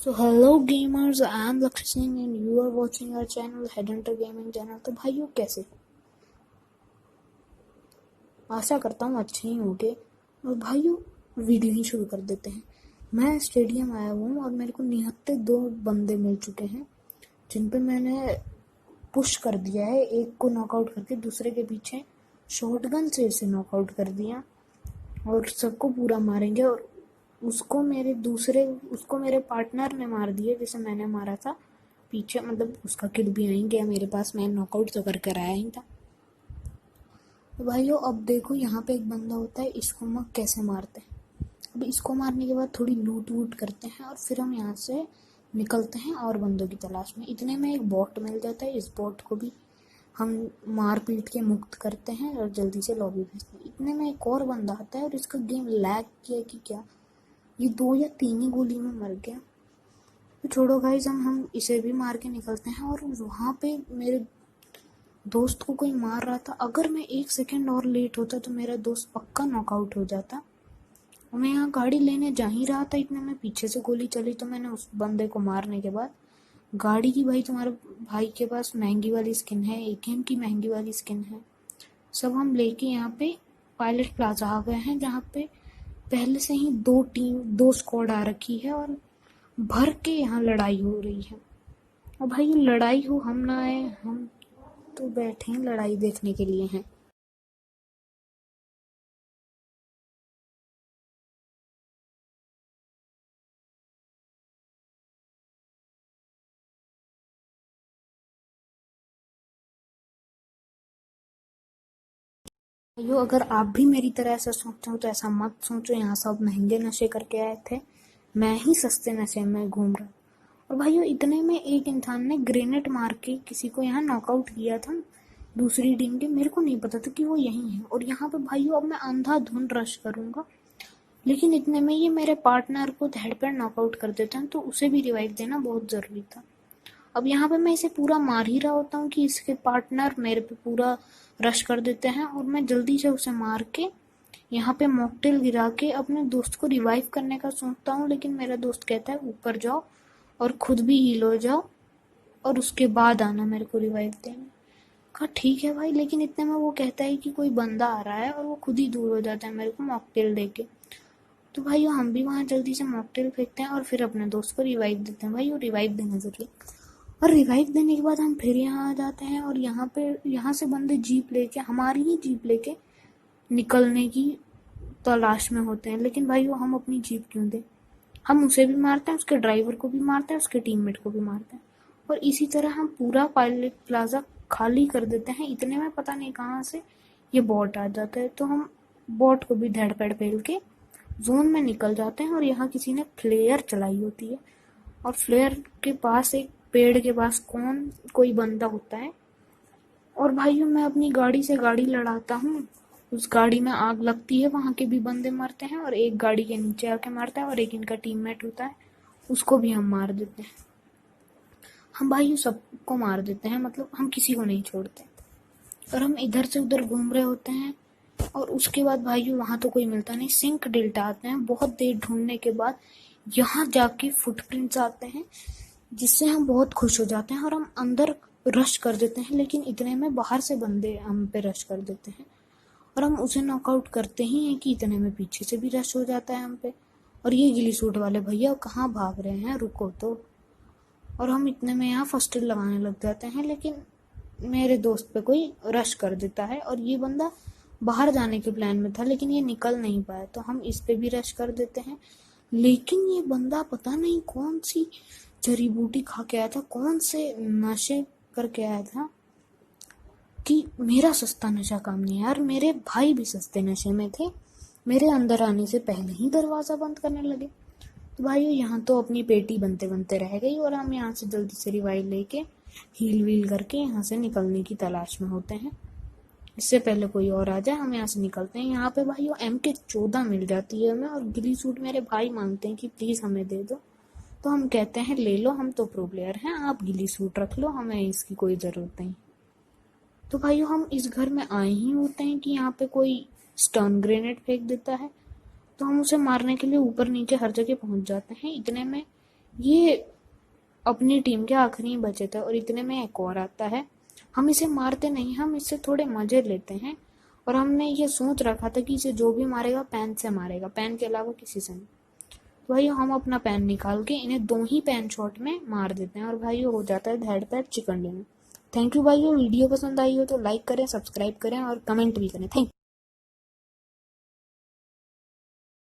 So hello gamers, I am Lakshya Singh and you are watching our channel Headhunter Gaming Channel। तो भाइयों कैसे हो? आशा करता हूँ अच्छे ही होंगे। और भाइयों वीडियो ही शुरू कर देते हैं। मैं स्टेडियम आया हूँ और मेरे को निहत्ते 2 बंदे मिल चुके हैं जिन पे मैंने पुश कर दिया है। एक को नॉकआउट करके दूसरे के पीछे शॉटगन से इसे नॉकआउट कर दिया और सबको पूरा मारेंगे। और उसको मेरे पार्टनर ने मार दिया जिसे मैंने मारा था पीछे, मतलब उसका किल भी नहीं गया मेरे पास, मैं नॉकआउट तो कर कर आया ही था। तो भाइयों अब देखो यहाँ पे एक बंदा होता है, इसको हम कैसे मारते हैं। अब इसको मारने के बाद थोड़ी लूट वूट करते हैं और फिर हम यहाँ से निकलते हैं और बंदों की तलाश में। इतने में एक बॉट मिल जाता है, इस बॉट को भी हम मार पीट के मुक्त करते हैं और जल्दी से लॉबी भेजते हैं। इतने में एक और बंदा आता है और इसका गेम लैग किया कि क्या, ये 2 या 3 ही गोली में मर गया। तो छोड़ो गाइस, हम इसे भी मार के निकलते हैं। और वहाँ पे मेरे दोस्त को कोई मार रहा था, अगर मैं 1 सेकंड और लेट होता तो मेरा दोस्त पक्का नॉकआउट हो जाता। और मैं यहाँ गाड़ी लेने जा ही रहा था, इतने में पीछे से गोली चली। तो मैंने उस बंदे को मारने के बाद गाड़ी की, भाई तुम्हारे भाई के पास महंगी वाली स्किन है, एकेएम की महंगी वाली स्किन है, सब हम लेके यहाँ पे पायलट प्लाजा आ गए हैं जहाँ पे पहले से ही 2 स्क्वाड आ रखी है और भर के यहाँ लड़ाई हो रही है। और भाई ये लड़ाई हो हम ना आए, हम तो बैठे हैं लड़ाई देखने के लिए हैं। भाइयों अगर आप भी मेरी तरह ऐसा सोचते हो तो ऐसा मत सोचो, यहाँ सब महंगे नशे करके आए थे, मैं ही सस्ते नशे में घूम रहा। और भाइयों इतने में एक इंसान ने ग्रेनेड मार के किसी को यहाँ नॉकआउट किया था, दूसरी टीम के। मेरे को नहीं पता था कि वो यही है। और यहाँ पे भाइयों अब मैं अंधाधुंध रश करूंगा, लेकिन इतने में ये मेरे पार्टनर को हेड पे नॉकआउट कर देते हैं, तो उसे भी रिवाइव देना बहुत ज़रूरी था। अब यहाँ पे मैं इसे पूरा मार ही रहा होता हूँ कि इसके पार्टनर मेरे पे पूरा रश कर देते हैं और मैं जल्दी से उसे मार के यहाँ पे मॉकटेल गिरा के अपने दोस्त को रिवाइव करने का सोचता हूँ। लेकिन मेरा दोस्त कहता है ऊपर जाओ और खुद भी हील हो जाओ और उसके बाद आना मेरे को रिवाइव देने। कहा ठीक है भाई, लेकिन इतने में वो कहता है कि कोई बंदा आ रहा है और वो खुद ही दूर हो जाता है मेरे को मॉकटेल देके। तो भाई हम भी वहाँ जल्दी से मॉकटेल फेंकते हैं और फिर अपने दोस्त को रिवाइव देते हैं। भाई वो रिवाइव देना जरूरी। और रिवाइव देने के बाद हम फिर यहाँ आ जाते हैं और यहाँ से बंदे जीप लेके, हमारी ही जीप लेके निकलने की तलाश में होते हैं। लेकिन भाई वो हम अपनी जीप क्यों दें, हम उसे भी मारते हैं, उसके ड्राइवर को भी मारते हैं, उसके टीममेट को भी मारते हैं। और इसी तरह हम पूरा पायलट प्लाजा खाली कर देते हैं। इतने में पता नहीं कहाँ से ये बॉट आ जाता है, तो हम बॉट को भी धड़ पैड़ फेल के जोन में निकल जाते हैं। और यहाँ किसी ने फ्लेयर चलाई होती है और फ्लेयर के पास एक पेड़ के पास कोई बंदा होता है। और भाइयों मैं अपनी गाड़ी से गाड़ी लड़ाता हूँ, उस गाड़ी में आग लगती है, वहाँ के भी बंदे मरते हैं और एक गाड़ी के नीचे आके मारता है और एक इनका टीममेट होता है, उसको भी हम मार देते हैं। हम भाइयों सबको मार देते हैं, मतलब हम किसी को नहीं छोड़ते। और हम इधर से उधर घूम रहे होते हैं और उसके बाद भाइयों वहाँ तो कोई मिलता नहीं। सिंक डेल्टा आते हैं, बहुत देर ढूंढने के बाद यहाँ जाके फुटप्रिंट्स आते हैं जिससे हम बहुत खुश हो जाते हैं और हम अंदर रश कर देते हैं। लेकिन इतने में बाहर से बंदे हम पे रश कर देते हैं और हम उसे नॉकआउट करते ही हैं कि इतने में पीछे से भी रश हो जाता है हम पे। और ये गिली सूट वाले भैया कहाँ भाग रहे हैं, रुको तो। और हम इतने में यहाँ फर्स्ट एड लगाने लग जाते हैं, लेकिन मेरे दोस्त पे कोई रश कर देता है और ये बंदा बाहर जाने के प्लान में था लेकिन ये निकल नहीं पाया, तो हम इस पे भी रश कर देते हैं। लेकिन ये बंदा पता नहीं कौन सी जड़ी बूटी खा के आया था, कौन से नशे करके आया था कि मेरा सस्ता नशा काम नहीं है। यार मेरे भाई भी सस्ते नशे में थे, मेरे अंदर आने से पहले ही दरवाज़ा बंद करने लगे। तो भाइयों यहाँ तो अपनी पेटी बनते बनते रह गई और हम यहाँ से जल्दी से रिवाइव लेके हील वील करके यहाँ से निकलने की तलाश में होते हैं, इससे पहले कोई और आ जाए। हम यहाँ से निकलते हैं। यहाँ पे भाइयों MK14 मिल जाती है हमें और गिली सूट मेरे भाई मांगते हैं कि प्लीज़ हमें दे दो। तो हम कहते हैं ले लो, हम तो प्रो प्लेयर हैं, आप गिली सूट रख लो, हमें इसकी कोई ज़रूरत नहीं। तो भाइयों हम इस घर में आए ही होते हैं कि यहाँ पे कोई स्टन ग्रेनेड फेंक देता है, तो हम उसे मारने के लिए ऊपर नीचे हर जगह पहुंच जाते हैं। इतने में ये अपनी टीम के आखिरी बचे थे और इतने में एक और आता है। हम इसे मारते नहीं, हम इससे थोड़े मजे लेते हैं और हमने ये सोच रखा था कि इसे जो भी मारेगा पैन से मारेगा, पैन के अलावा किसी से नहीं। तो भाइयों हम अपना पैन निकाल के इन्हें 2 ही पैन शॉट में मार देते हैं और भाइयों हो जाता है धैड़ पैर चिकन डिनर। थैंक यू भाइयों, वीडियो पसंद आई हो तो लाइक करें, सब्सक्राइब करें और कमेंट भी करें। थैंक